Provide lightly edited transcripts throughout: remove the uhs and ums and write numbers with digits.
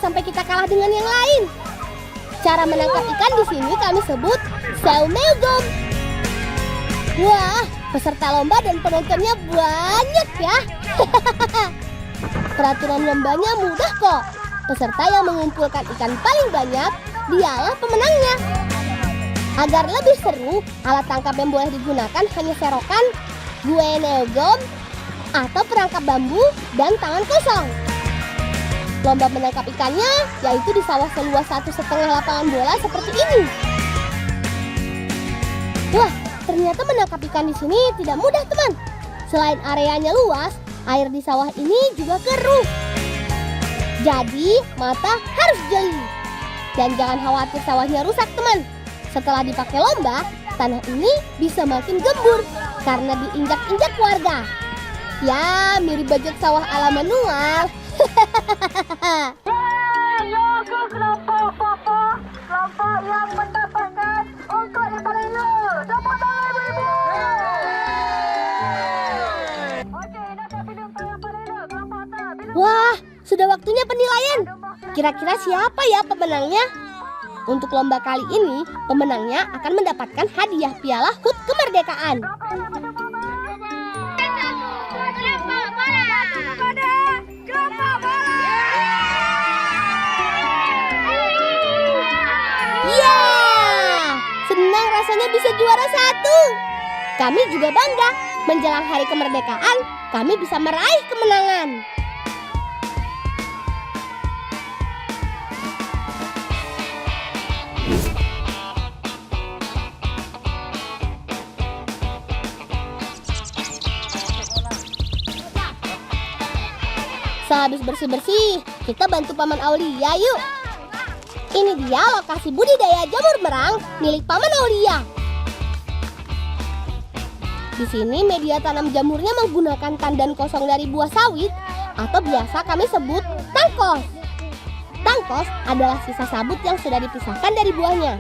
sampai kita kalah dengan yang lain. Cara menangkap ikan di sini kami sebut Selmegom. Wah, peserta lomba dan penontonnya banyak ya. Peraturan lombanya mudah kok. Peserta yang mengumpulkan ikan paling banyak, dialah pemenangnya. Agar lebih seru, alat tangkap yang boleh digunakan hanya serokan, guenegom, atau perangkap bambu dan tangan kosong. Lomba menangkap ikannya yaitu di sawah seluas 1,5 lapangan bola seperti ini. Wah, ternyata menangkap ikan di sini tidak mudah, teman. Selain areanya luas, air di sawah ini juga keruh. Jadi, mata harus jeli. Dan jangan khawatir sawahnya rusak, teman. Setelah dipakai lomba, tanah ini bisa makin gembur karena diinjak-injak warga. Ya, mirip bajak sawah ala manual. Kelompok yang mendapatkan untuk yang paling luar. Tepuk tangan ibu-ibu. Okey, nak pilih untuk yang paling luar. Kelompok tak. Wah, sudah waktunya penilaian. Kira-kira siapa ya pemenangnya? Untuk lomba kali ini, pemenangnya akan mendapatkan hadiah piala HUT kemerdekaan. Ya, senang rasanya bisa juara 1. Kami juga bangga. Menjelang hari kemerdekaan, kami bisa meraih kemenangan. Sehabis bersih-bersih, kita bantu Paman Aulia yuk. Ini dia lokasi budidaya jamur merang milik Paman Aulia. Di sini media tanam jamurnya menggunakan tandan kosong dari buah sawit atau biasa kami sebut tangkos. Tangkos adalah sisa sabut yang sudah dipisahkan dari buahnya.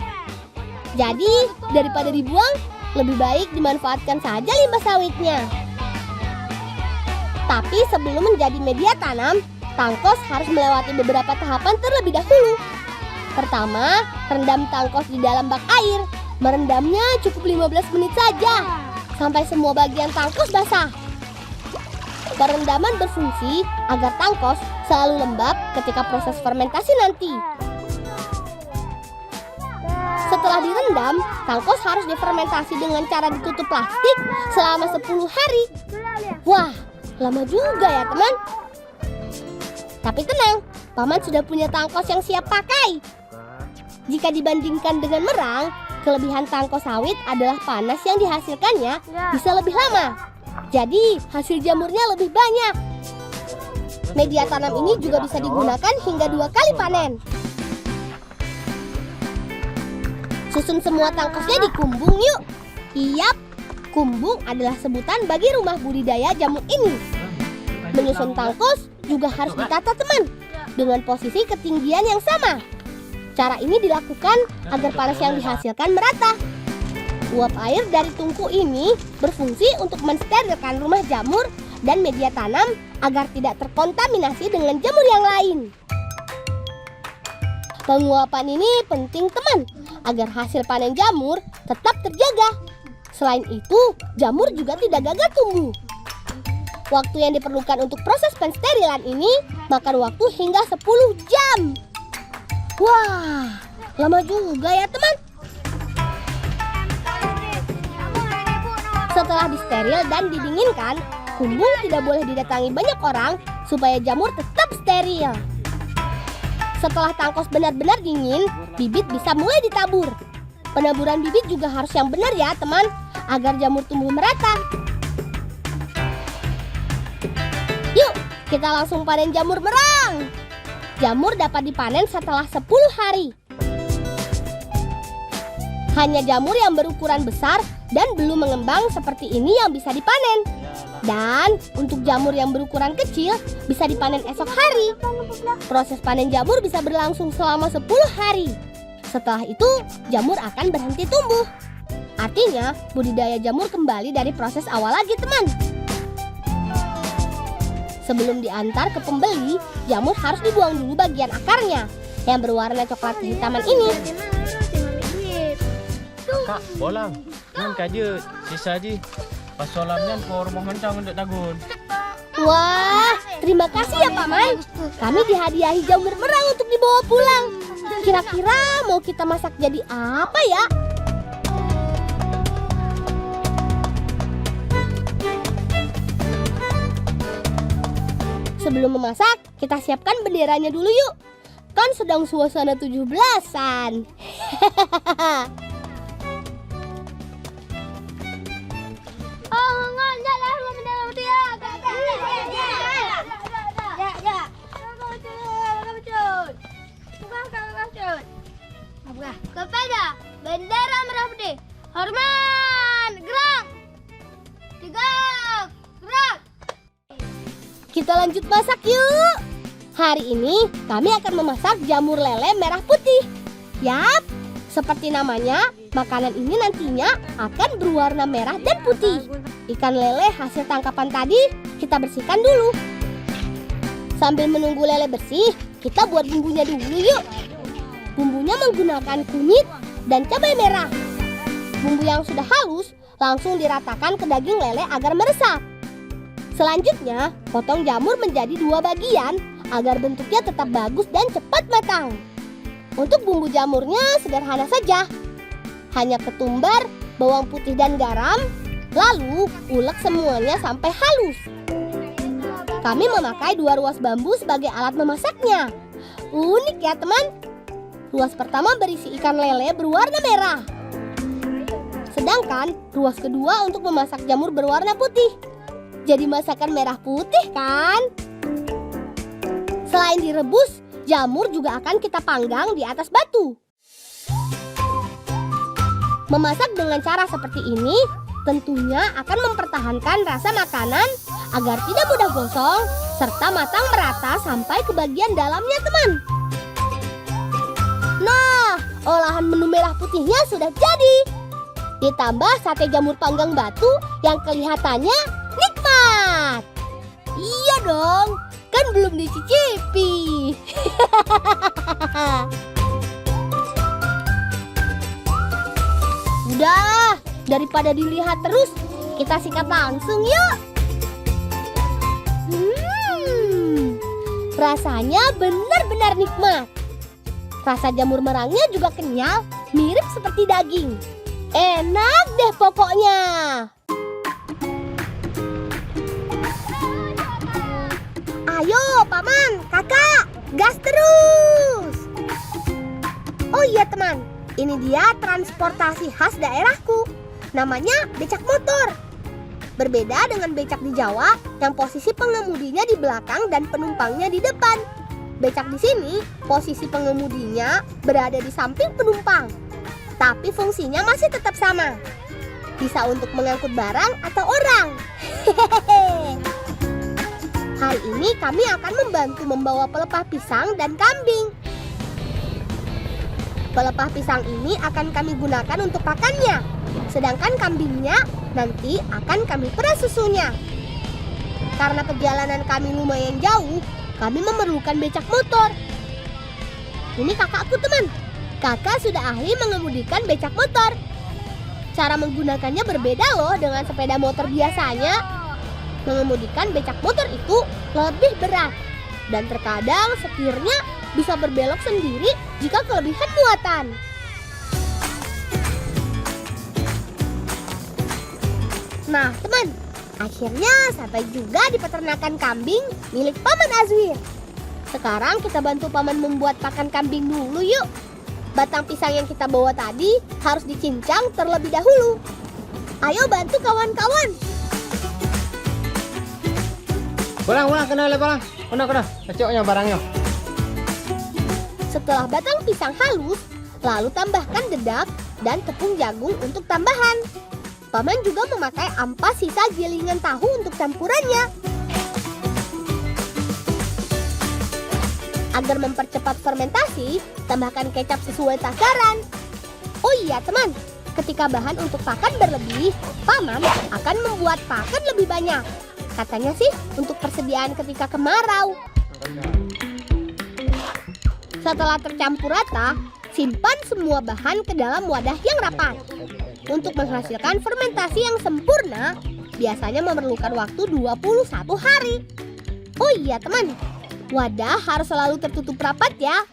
Jadi, daripada dibuang, lebih baik dimanfaatkan saja limbah sawitnya. Tapi sebelum menjadi media tanam, tangkos harus melewati beberapa tahapan terlebih dahulu. Pertama, rendam tangkos di dalam bak air. Merendamnya cukup 15 menit saja, sampai semua bagian tangkos basah. Perendaman berfungsi agar tangkos selalu lembab ketika proses fermentasi nanti. Setelah direndam, tangkos harus difermentasi dengan cara ditutup plastik selama 10 hari. Wah, lama juga ya teman. Tapi tenang, Paman sudah punya tangkos yang siap pakai. Jika dibandingkan dengan merang, kelebihan tangkos sawit adalah panas yang dihasilkannya bisa lebih lama. Jadi hasil jamurnya lebih banyak. Media tanam ini juga bisa digunakan hingga 2 kali panen. Susun semua tangkosnya di kumbung yuk. Iyap, kumbung adalah sebutan bagi rumah budidaya jamur ini. Menyusun tangkos juga harus ditata teman, dengan posisi ketinggian yang sama. Cara ini dilakukan agar panas yang dihasilkan merata. Uap air dari tungku ini berfungsi untuk mensterilkan rumah jamur dan media tanam agar tidak terkontaminasi dengan jamur yang lain. Penguapan ini penting teman, agar hasil panen jamur tetap terjaga. Selain itu, jamur juga tidak gagal tumbuh. Waktu yang diperlukan untuk proses pensterilan ini makan waktu hingga 10 jam. Wah, lama juga ya teman. Setelah disteril dan didinginkan, kumbung tidak boleh didatangi banyak orang supaya jamur tetap steril. Setelah tangkos benar-benar dingin, bibit bisa mulai ditabur. Penaburan bibit juga harus yang benar ya teman, agar jamur tumbuh merata. Yuk, kita langsung panen jamur merang. Jamur dapat dipanen setelah 10 hari. Hanya jamur yang berukuran besar dan belum mengembang seperti ini yang bisa dipanen. Dan untuk jamur yang berukuran kecil bisa dipanen esok hari. Proses panen jamur bisa berlangsung selama 10 hari. Setelah itu, jamur akan berhenti tumbuh. Artinya, budidaya jamur kembali dari proses awal lagi, teman. Sebelum diantar ke pembeli, jamur harus dibuang dulu bagian akarnya yang berwarna coklat kehitaman ini. Kak, bolang. Nan kaje sisa ji. Pasolamnya por mohon cang untuk tagun. Wah, terima kasih ya Paman. Kami dihadiahi jamur merang untuk dibawa pulang. Kira-kira mau kita masak jadi apa ya? Sebelum memasak, kita siapkan benderanya dulu yuk. Kan sedang suasana 17-an. Kepada bendera merah putih, hormat, gerak, tegak, gerak. Kita lanjut masak yuk. Hari ini kami akan memasak jamur lele merah putih. Yap, seperti namanya, makanan ini nantinya akan berwarna merah dan putih. Ikan lele hasil tangkapan tadi kita bersihkan dulu. Sambil menunggu lele bersih, kita buat bumbunya dulu yuk. Bumbunya menggunakan kunyit dan cabai merah. Bumbu yang sudah halus langsung diratakan ke daging lele agar meresap. Selanjutnya, potong jamur menjadi 2 bagian agar bentuknya tetap bagus dan cepat matang. Untuk bumbu jamurnya sederhana saja. Hanya ketumbar, bawang putih dan garam, lalu ulek semuanya sampai halus. Kami memakai 2 ruas bambu sebagai alat memasaknya. Unik ya teman. Ruas pertama berisi ikan lele berwarna merah. Sedangkan ruas kedua untuk memasak jamur berwarna putih. Jadi masakan merah putih kan? Selain direbus, jamur juga akan kita panggang di atas batu. Memasak dengan cara seperti ini tentunya akan mempertahankan rasa makanan agar tidak mudah gosong serta matang merata sampai ke bagian dalamnya teman. Nah, olahan menu merah putihnya sudah jadi. Ditambah sate jamur panggang batu yang kelihatannya nikmat. Iya dong, kan belum dicicipi. Udah, daripada dilihat terus, kita sikat langsung yuk. Rasanya benar-benar nikmat. Rasa jamur merangnya juga kenyal, mirip seperti daging. Enak deh pokoknya. Ayo Paman, Kakak, gas terus. Oh iya teman, ini dia transportasi khas daerahku. Namanya becak motor. Berbeda dengan becak di Jawa yang posisi pengemudinya di belakang dan penumpangnya di depan. Becak di sini, posisi pengemudinya berada di samping penumpang. Tapi fungsinya masih tetap sama. Bisa untuk mengangkut barang atau orang. Hari ini kami akan membantu membawa pelepah pisang dan kambing. Pelepah pisang ini akan kami gunakan untuk pakannya. Sedangkan kambingnya nanti akan kami peras susunya. Karena perjalanan kami lumayan jauh, kami memerlukan becak motor. Ini kakakku teman. Kakak sudah ahli mengemudikan becak motor. Cara menggunakannya berbeda loh dengan sepeda motor biasanya. Mengemudikan becak motor itu lebih berat. Dan terkadang setirnya bisa berbelok sendiri jika kelebihan muatan. Nah teman, akhirnya sampai juga di peternakan kambing milik Paman Azwir. Sekarang kita bantu Paman membuat pakan kambing dulu yuk. Batang pisang yang kita bawa tadi harus dicincang terlebih dahulu. Ayo bantu kawan-kawan. Bolang, kena oleh bolang. Kena. Kecoknya barangnya. Setelah batang pisang halus, lalu tambahkan dedak dan tepung jagung untuk tambahan. Paman juga memakai ampas sisa gilingan tahu untuk campurannya. Agar mempercepat fermentasi, tambahkan kecap sesuai takaran. Oh iya teman, ketika bahan untuk pakan berlebih, Paman akan membuat pakan lebih banyak. Katanya sih untuk persediaan ketika kemarau. Setelah tercampur rata, simpan semua bahan ke dalam wadah yang rapat. Untuk menghasilkan fermentasi yang sempurna, biasanya memerlukan waktu 21 hari. Oh iya teman, wadah harus selalu tertutup rapat ya.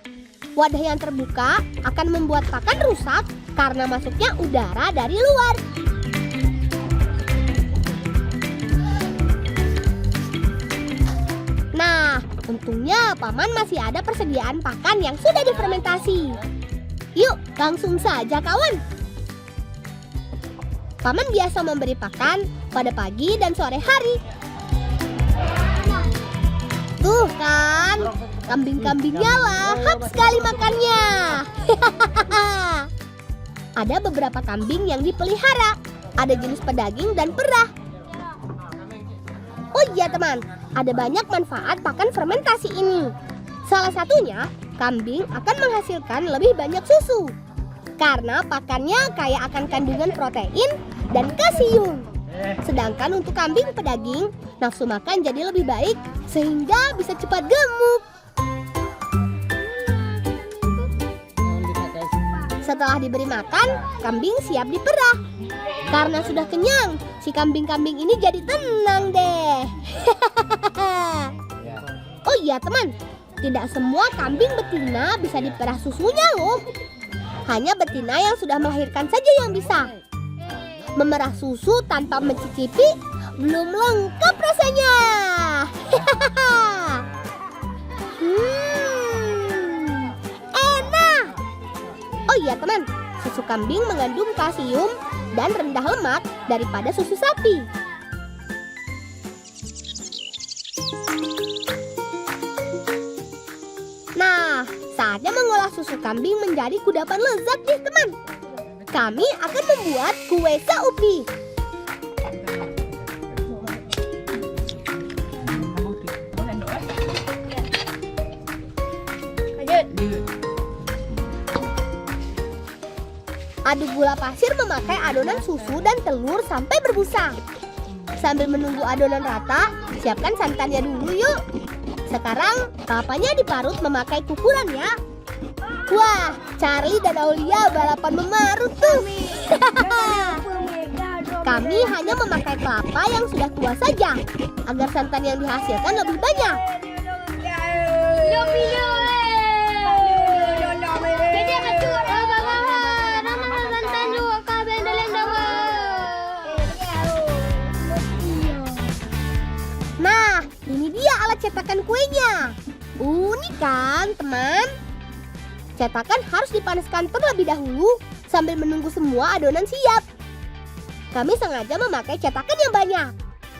Wadah yang terbuka akan membuat pakan rusak karena masuknya udara dari luar. Nah, untungnya Paman masih ada persediaan pakan yang sudah difermentasi. Yuk, langsung saja kawan. Paman biasa memberi pakan pada pagi dan sore hari. Tuh kan, kambing-kambingnya lahap sekali makannya. Ada beberapa kambing yang dipelihara. Ada jenis pedaging dan perah. Oh iya teman, ada banyak manfaat pakan fermentasi ini. Salah satunya, kambing akan menghasilkan lebih banyak susu. Karena pakannya kaya akan kandungan protein dan kalsium. Sedangkan untuk kambing pedaging, nafsu makan jadi lebih baik sehingga bisa cepat gemuk. Setelah diberi makan, kambing siap diperah. Karena sudah kenyang, si kambing-kambing ini jadi tenang deh. Oh iya teman, tidak semua kambing betina bisa diperah susunya loh. Hanya betina yang sudah melahirkan saja yang bisa. Memerah susu tanpa mencicipi belum lengkap rasanya. Enak. Oh iya teman, susu kambing mengandung kalsium dan rendah lemak daripada susu sapi. Nah, saatnya mengolah susu kambing menjadi kudapan lezat nih teman. Kami akan membuat kue saupi. Aduk gula pasir memakai adonan susu dan telur sampai berbusa. Sambil menunggu adonan rata, siapkan santannya dulu yuk. Sekarang kelapanya diparut memakai kukuran ya. Wah, Charlie dan Aulia balapan memarut tuh. Kami hanya memakai kelapa yang sudah tua saja agar santan yang dihasilkan lebih banyak. Nah, ini dia alat cetakan kuenya. Unik kan, teman? Cetakan harus dipanaskan terlebih dahulu sambil menunggu semua adonan siap. Kami sengaja memakai cetakan yang banyak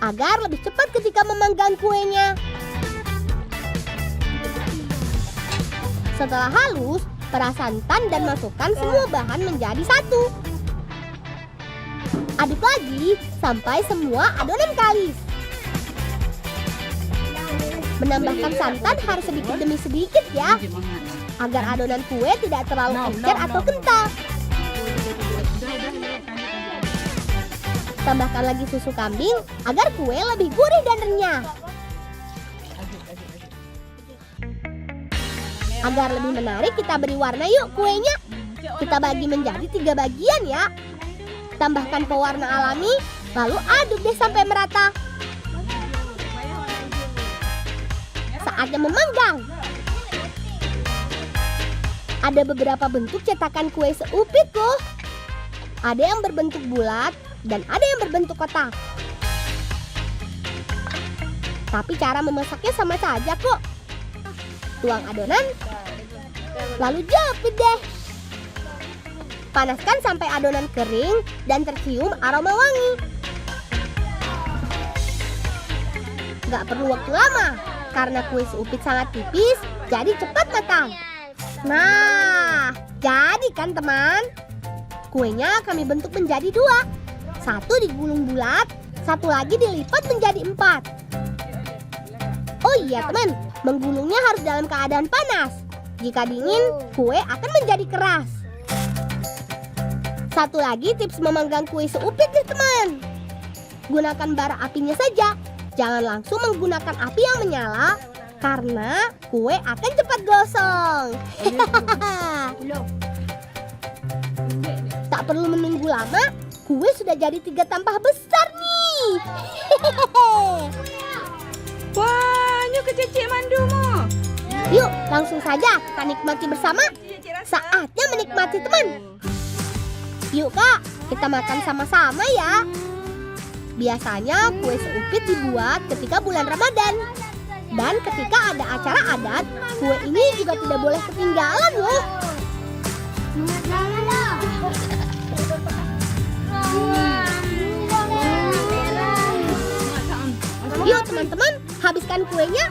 agar lebih cepat ketika memanggang kuenya. Setelah halus, perah santan dan masukkan semua bahan menjadi satu. Aduk lagi sampai semua adonan kalis. Menambahkan santan harus sedikit demi sedikit ya, agar adonan kue tidak terlalu encer atau kental. Tambahkan lagi susu kambing agar kue lebih gurih dan renyah. Agar lebih menarik, kita beri warna yuk kuenya. Kita bagi menjadi 3 bagian ya. Tambahkan pewarna alami, lalu aduk deh sampai merata. Saatnya memanggang. Ada beberapa bentuk cetakan kue seupit loh. Ada yang berbentuk bulat dan ada yang berbentuk kotak. Tapi cara memasaknya sama saja kok. Tuang adonan, lalu jepit deh. Panaskan sampai adonan kering dan tercium aroma wangi. Gak perlu waktu lama, karena kue seupit sangat tipis, jadi cepat matang. Nah, jadi kan teman? Kuenya kami bentuk menjadi 2. Satu digulung bulat, satu lagi dilipat menjadi 4. Oh iya teman, menggulungnya harus dalam keadaan panas. Jika dingin, kue akan menjadi keras. Satu lagi tips memanggang kue seupit nih teman. Gunakan bara apinya saja. Jangan langsung menggunakan api yang menyala karena kue akan cepat gosong. Tak perlu menunggu lama, kue sudah jadi 3 tampah besar nih. Wah, nyuk ke cicik mandumu. Yuk, langsung saja kita nikmati bersama. Saatnya menikmati, teman. Yuk Kak, kita makan sama-sama ya. Biasanya kue seupit dibuat ketika bulan Ramadan. Dan ketika ada acara adat, kue ini juga tidak boleh ketinggalan loh. Yuk teman-teman, habiskan kuenya.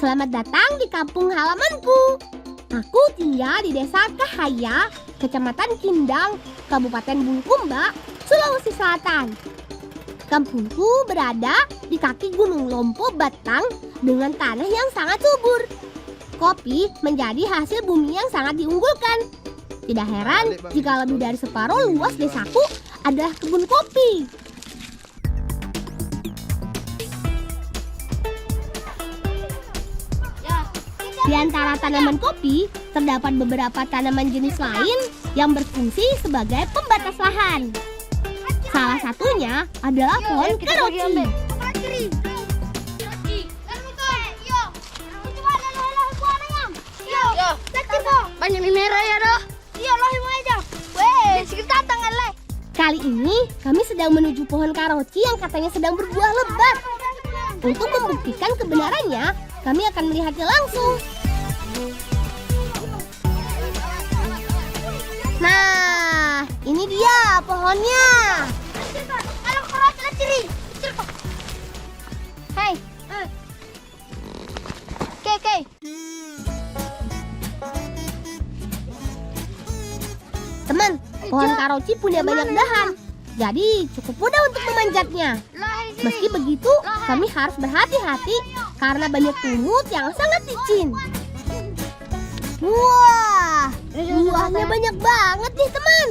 Selamat datang di kampung halamanku. Aku tinggal di desa Kahaya, Kecamatan Kindang, Kabupaten Bulukumba, Sulawesi Selatan. Kampungku berada di kaki Gunung Lompo Batang dengan tanah yang sangat subur. Kopi menjadi hasil bumi yang sangat diunggulkan. Tidak heran jika lebih dari separuh luas desaku adalah kebun kopi. Di antara tanaman kopi, terdapat beberapa tanaman jenis lain yang berfungsi sebagai pembatas lahan. Salah satunya adalah pohon karoci. Banyak merah ya doh. Iya loh aja. Weh, sekitar tangan le. Kali ini kami sedang menuju pohon karoci yang katanya sedang berbuah lebat. Untuk membuktikan kebenarannya, kami akan melihatnya langsung. Nah, ini dia pohonnya. Kalau karoci lah ciri. Hei, Oke. teman, pohon karoci punya banyak dahan. Jadi cukup mudah untuk memanjatnya. Meski begitu, kami harus berhati-hati karena banyak lumut yang sangat licin. Wah, buahnya banyak banget nih teman.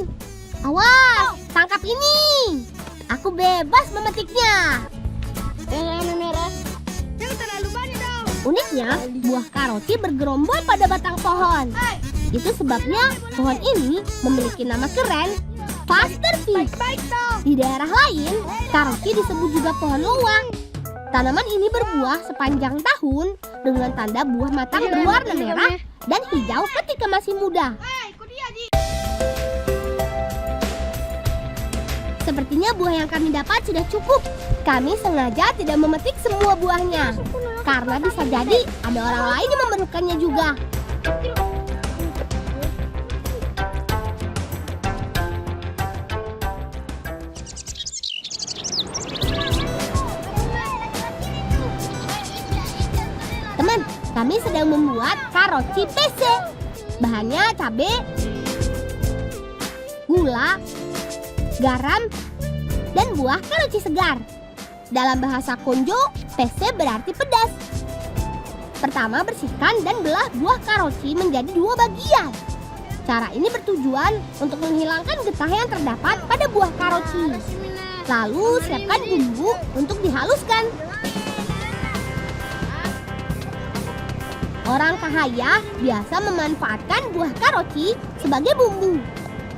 Awas, tangkap ini. Aku bebas memetiknya. Yang merah. Jangan terlalu banyak dong. Uniknya, buah karoci bergerombol pada batang pohon. Itu sebabnya pohon ini memiliki nama keren, Fasterfish. Di daerah lain, karoci disebut juga pohon luwang. Tanaman ini berbuah sepanjang tahun dengan tanda buah matang berwarna merah dan hijau ketika masih muda. Sepertinya buah yang kami dapat sudah cukup. Kami sengaja tidak memetik semua buahnya, karena bisa jadi ada orang lain yang memerlukannya juga. Teman, kami sedang membuat karoci PC. Bahannya cabai, gula, garam, dan buah karoci segar. Dalam bahasa Konjo, PC berarti pedas. Pertama, bersihkan dan belah buah karoci menjadi 2 bagian. Cara ini bertujuan untuk menghilangkan getah yang terdapat pada buah karoci. Lalu, siapkan bumbu untuk dihaluskan. Orang Kahaya biasa memanfaatkan buah karoci sebagai bumbu.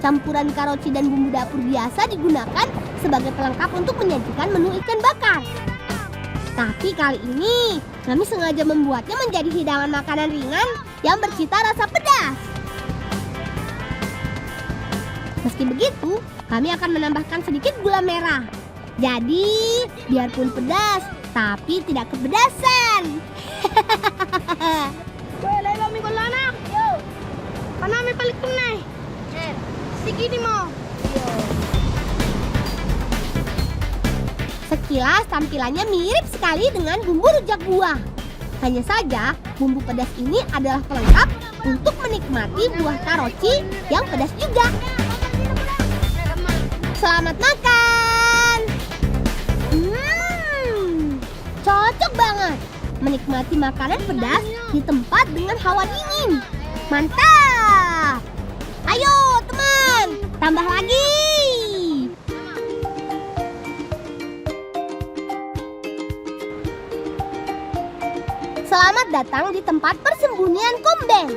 Campuran karoci dan bumbu dapur biasa digunakan sebagai pelengkap untuk menyajikan menu ikan bakar. Tapi kali ini kami sengaja membuatnya menjadi hidangan makanan ringan yang bercita rasa pedas. Meski begitu, kami akan menambahkan sedikit gula merah. Jadi, biarpun pedas, tapi tidak kepedasan. Weh, lelo mi golana. Yo. Panami balik tunai. Segini mo. Sekilas tampilannya mirip sekali dengan bumbu rujak buah. Hanya saja bumbu pedas ini adalah pelengkap untuk menikmati buah karoci yang pedas juga. Selamat makan. Cocok banget. menikmati makanan pedas di tempat dengan hawa dingin. Mantap! Ayo teman, tambah lagi! Selamat datang di tempat persembunyian kombeng.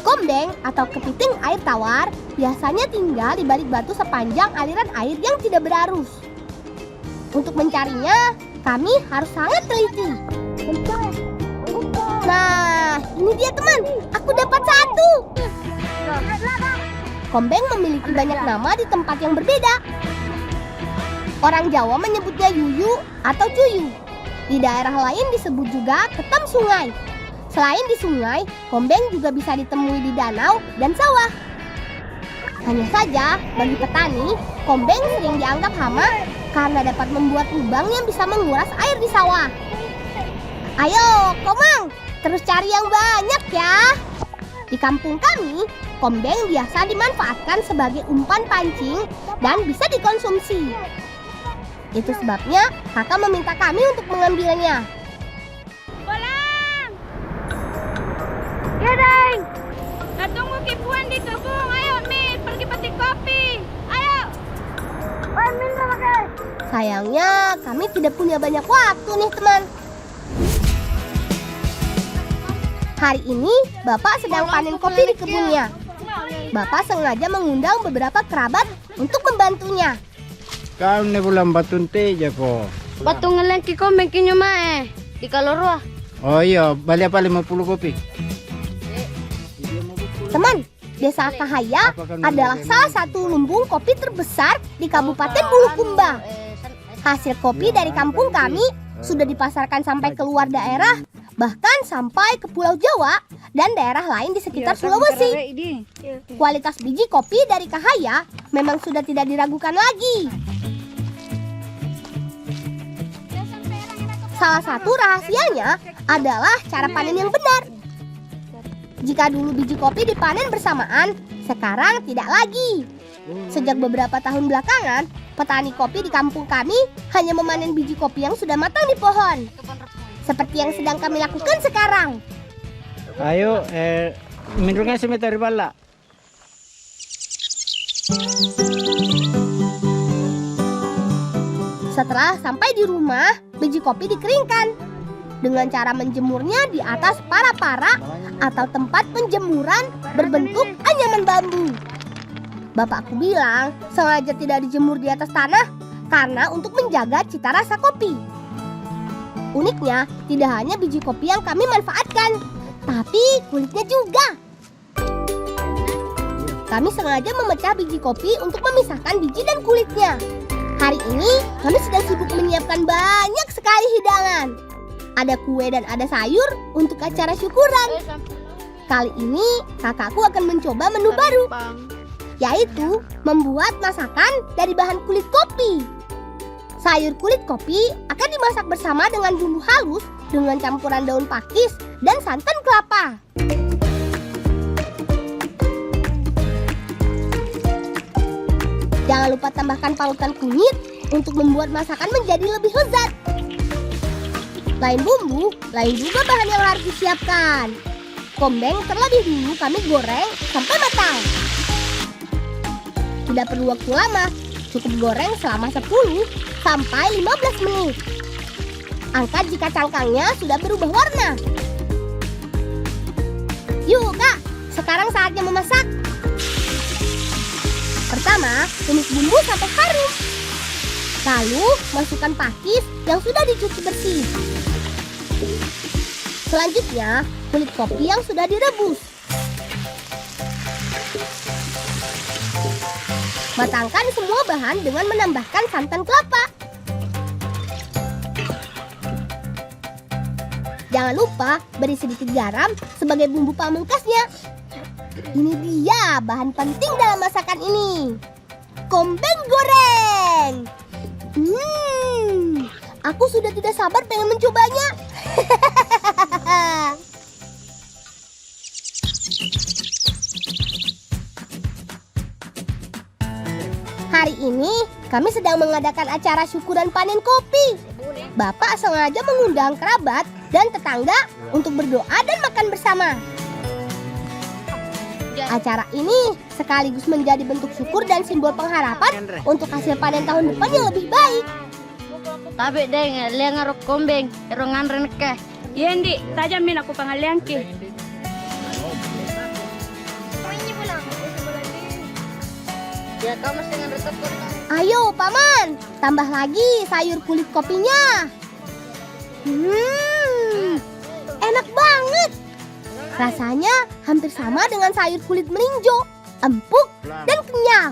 Kombeng atau kepiting air tawar biasanya tinggal di balik batu sepanjang aliran air yang tidak berarus. Untuk mencarinya, kami harus sangat teliti. Nah, ini dia teman, aku dapat satu. Kombeng memiliki banyak nama di tempat yang berbeda. Orang Jawa menyebutnya yuyu atau cuyu. Di daerah lain disebut juga ketam sungai. Selain di sungai, kombeng juga bisa ditemui di danau dan sawah. Hanya saja, bagi petani, kombeng sering dianggap hama karena dapat membuat lubang yang bisa menguras air di sawah. Ayo, Komang, terus cari yang banyak ya. Di kampung kami, kombeng biasa dimanfaatkan sebagai umpan pancing dan bisa dikonsumsi. Itu sebabnya kakak meminta kami untuk mengambilnya. Pulang! Gedeng. Tunggu Kipuan di kebun. Ayo, Mi, pergi petik kopi. Ayo! Minum pakai. Sayangnya kami tidak punya banyak waktu nih teman. Hari ini Bapak sedang panen kopi di kebunnya. Bapak sengaja mengundang beberapa kerabat untuk membantunya. Kau ne bulan batunte aja ko. Batung ngelengki ko mengkinyo mae di kalorwa. Oh iya, balik apa 50 kopi? Teman, Desa Kahaya adalah salah satu lumbung kopi terbesar di Kabupaten Bulukumba. Hasil kopi dari kampung kami sudah dipasarkan sampai keluar daerah, bahkan sampai ke Pulau Jawa dan daerah lain di sekitar Sulawesi. Kualitas biji kopi dari Kahaya memang sudah tidak diragukan lagi. Salah satu rahasianya adalah cara panen yang benar. Jika dulu biji kopi dipanen bersamaan, sekarang tidak lagi. Sejak beberapa tahun belakangan, petani kopi di kampung kami hanya memanen biji kopi yang sudah matang di pohon. Seperti yang sedang kami lakukan sekarang. Ayo, minumnya sebentar bala. Setelah sampai di rumah, biji kopi dikeringkan dengan cara menjemurnya di atas para-para atau tempat penjemuran berbentuk anyaman bambu. Bapakku bilang sengaja tidak dijemur di atas tanah karena untuk menjaga cita rasa kopi. Uniknya, tidak hanya biji kopi yang kami manfaatkan, tapi kulitnya juga. Kami sengaja memecah biji kopi untuk memisahkan biji dan kulitnya. Hari ini kami sedang sibuk menyiapkan banyak sekali hidangan. Ada kue dan ada sayur untuk acara syukuran. Kali ini kakakku akan mencoba menu baru, yaitu membuat masakan dari bahan kulit kopi. Sayur kulit kopi akan dimasak bersama dengan bumbu halus dengan campuran daun pakis dan santan kelapa. Jangan lupa tambahkan parutan kunyit untuk membuat masakan menjadi lebih lezat. Lain bumbu, lain juga bahan yang harus disiapkan. Kombeng terlebih dulu kami goreng sampai matang. Tidak perlu waktu lama, cukup goreng selama 10 sampai 15 menit. Angkat jika cangkangnya sudah berubah warna. Yuk kak, sekarang saatnya memasak. Pertama, tumis bumbu sampai harum. Lalu, masukkan pakis yang sudah dicuci bersih. Selanjutnya, kulit kopi yang sudah direbus. Matangkan semua bahan dengan menambahkan santan kelapa. Jangan lupa beri sedikit garam sebagai bumbu pamungkasnya. Ini dia bahan penting dalam masakan ini. Kombeng goreng. Aku sudah tidak sabar pengen mencobanya. Hari ini kami sedang mengadakan acara syukuran panen kopi. Bapak sengaja mengundang kerabat dan tetangga untuk berdoa dan makan bersama. Acara ini sekaligus menjadi bentuk syukur dan simbol pengharapan untuk hasil panen tahun depan yang lebih baik. Tapi deng, liang ngarok kombeng, erongan reneke. Yendi, tajamin aku pangalian ki. Ya kau mesti ngarep tepur. Ayo paman, tambah lagi sayur kulit kopinya. Enak banget. Rasanya hampir sama dengan sayur kulit melinjo, empuk dan kenyal.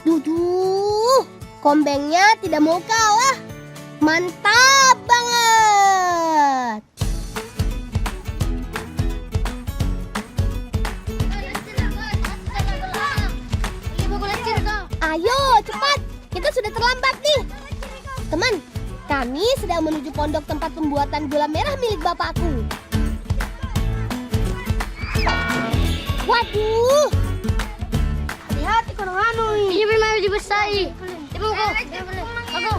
Duduh, kombengnya tidak mau kalah. Mantap banget. Ayo cepat, kita sudah terlambat nih. Teman, kami sedang menuju pondok tempat pembuatan gula merah milik bapakku. Waduh, hati-hati kalau anu. Iya memang dibesai. Timbul kau. Aku.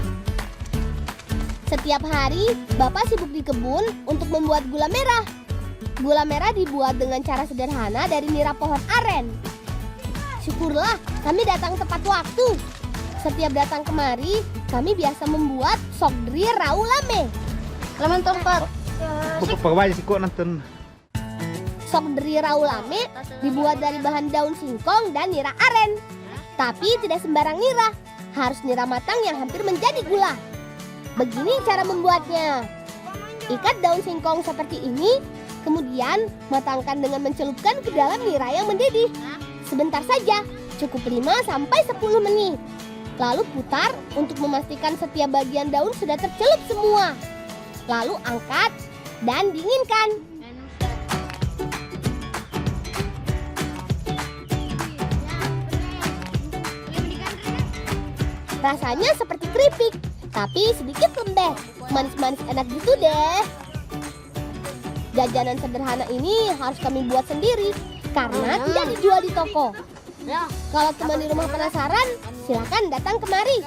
Setiap hari, bapak sibuk di kebun untuk membuat gula merah. Gula merah dibuat dengan cara sederhana dari nira pohon aren. Syukurlah kami datang tepat waktu. Setiap datang kemari, kami biasa membuat sokdri raulame. Laman tempat. Pagawai si ko nonton. Sokdri raulame dibuat dari bahan daun singkong dan nira aren. Tapi tidak sembarang nira, harus nira matang yang hampir menjadi gula. Begini cara membuatnya. Ikat daun singkong seperti ini, kemudian matangkan dengan mencelupkan ke dalam nira yang mendidih. Sebentar saja, cukup 5-10 menit. Lalu putar untuk memastikan setiap bagian daun sudah tercelup semua. Lalu angkat dan dinginkan. Rasanya seperti keripik, tapi sedikit lembek. Manis-manis enak gitu deh. Jajanan sederhana ini harus kami buat sendiri karena tidak dijual di toko. Kalau teman di rumah penasaran, silakan datang kemari.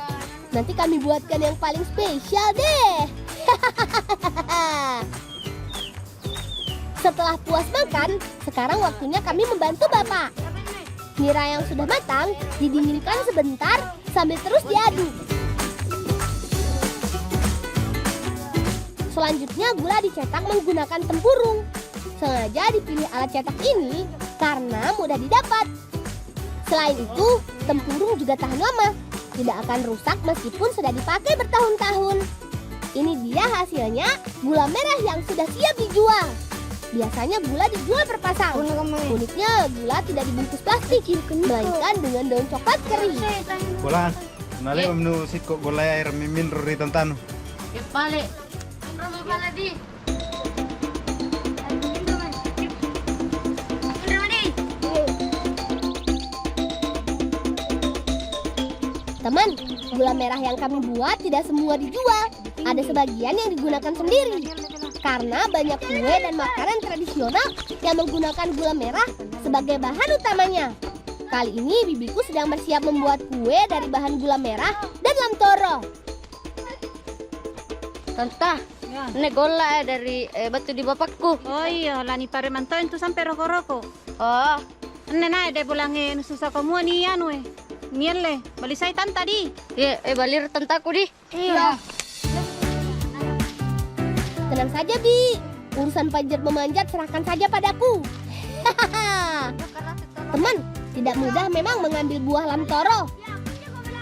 Nanti kami buatkan yang paling spesial deh. Setelah puas makan, sekarang waktunya kami membantu Bapak. Nira yang sudah matang didinginkan sebentar sambil terus diaduk. Selanjutnya gula dicetak menggunakan tempurung. Sengaja dipilih alat cetak ini karena mudah didapat. Selain itu, tempurung juga tahan lama, tidak akan rusak meskipun sudah dipakai bertahun-tahun. Ini dia hasilnya, gula merah yang sudah siap dijual. Biasanya gula dijual per pasang. Uniknya, gula tidak dibungkus plastik, melainkan dengan daun coklat kering. Bolan, nale menu siko golay air mimin ruri tantano. Ya balik. Romo pala di. Teman, gula merah yang kami buat tidak semua dijual. Ada sebagian yang digunakan sendiri. Karena banyak kue dan makanan tradisional yang menggunakan gula merah sebagai bahan utamanya. Kali ini bibiku sedang bersiap membuat kue dari bahan gula merah dan lamtoro. Tante, ini gola dari batu di bapakku. Oh iya, lani pare mantoin tu sampai roko-roko. Oh, Ane na de bulangin susah kamu ni anu Miele, balisay tan tadi. ya balir tantaku di. Iya. Tenang saja, Bi. Urusan panjat memanjat serahkan saja padaku. Teman, tidak mudah memang mengambil buah lamtoro.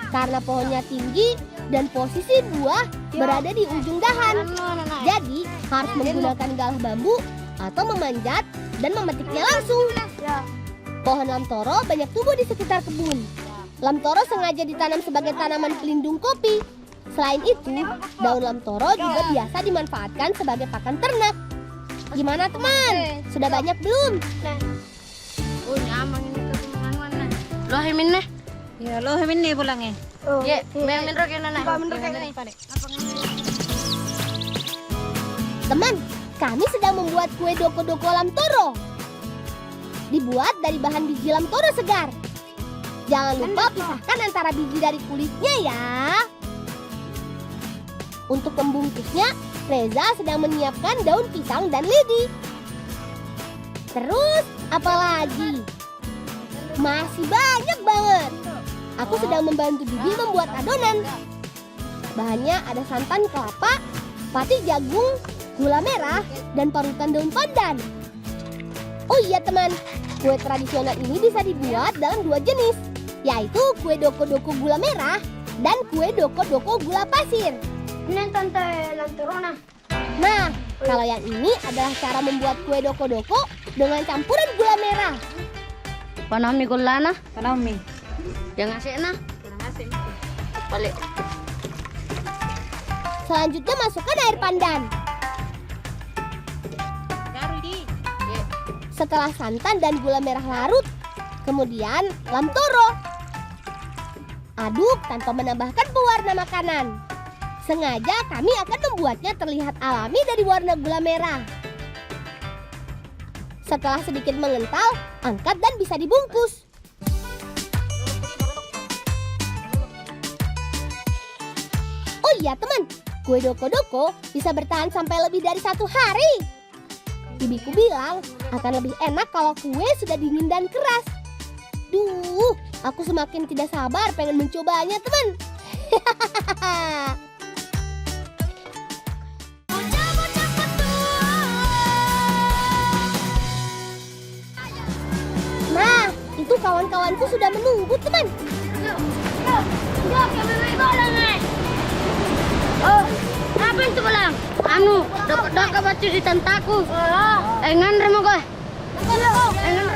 Karena pohonnya tinggi dan posisi buah berada di ujung dahan. Jadi, harus menggunakan galah bambu atau memanjat dan memetiknya langsung. Pohon lamtoro banyak tumbuh di sekitar kebun. Lamtoro sengaja ditanam sebagai tanaman pelindung kopi. Selain itu, daun lamtoro juga biasa dimanfaatkan sebagai pakan ternak. Gimana teman? Sudah banyak belum? Oh, nyaman ini kebun-kebunan. Lo himin nih. Ya lo hemin nih bulangin. Ya, min rok yang nana. Teman, kami sedang membuat kue doko-doko lamtoro. Dibuat dari bahan biji lamtoro segar. Jangan lupa pisahkan antara biji dari kulitnya ya. Untuk membungkusnya, Reza sedang menyiapkan daun pisang dan lidi. Terus, apa lagi? Masih banyak banget. Aku sedang membantu Bibi membuat adonan. Bahannya ada santan kelapa, pati jagung, gula merah, dan parutan daun pandan. Oh iya teman, kue tradisional ini bisa dibuat dalam 2 jenis, yaitu kue doko-doko gula merah dan kue doko-doko gula pasir. Ini tante lanturona. Nah, kalau yang ini adalah cara membuat kue doko-doko dengan campuran gula merah. Panami gulana. Panami. Yang ngasih na. Balik. Selanjutnya masukkan air pandan. Garu di. Setelah santan dan gula merah larut, kemudian lamtoro. Aduk tanpa menambahkan pewarna makanan. Sengaja kami akan membuatnya terlihat alami dari warna gula merah. Setelah sedikit mengental, angkat dan bisa dibungkus. Oh iya teman, kue doko-doko bisa bertahan sampai lebih dari 1 hari. Bibiku bilang akan lebih enak kalau kue sudah dingin dan keras. Duh, aku semakin tidak sabar pengen mencobanya teman. Nah, itu kawan-kawanku sudah menunggu teman. Oh, apa itu belang? Anu, dok baca di tentaku. Engan remo kau. Engan.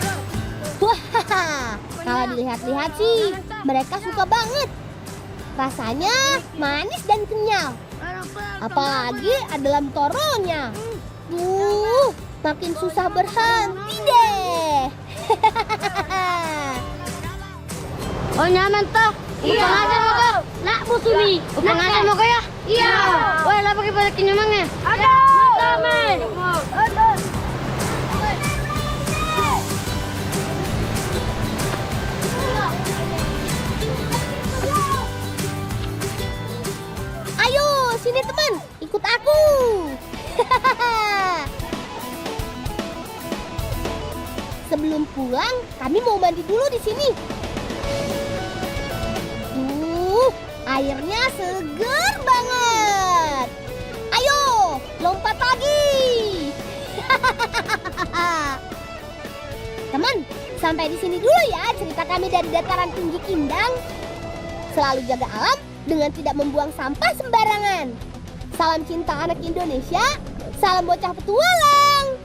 Wah, kalau dilihat-lihat sih mereka suka banget. Rasanya manis dan kenyal. Apalagi ada lamtoronya. Makin susah berhenti deh. Oh nyaman toh. Iya. Pengajar mo kau. Nak busumi. Pengajar mo kau ya? Iya. Wah, lah pakai pada kinyamangnya. Ada. Damai. Ada. Ayo, sini teman, ikut aku. Sebelum pulang, kami mau mandi dulu di sini. Airnya seger banget. Ayo, lompat lagi. Teman, sampai di sini dulu ya cerita kami dari dataran tinggi Kindang. Selalu jaga alam dengan tidak membuang sampah sembarangan. Salam cinta anak Indonesia, salam bocah petualang.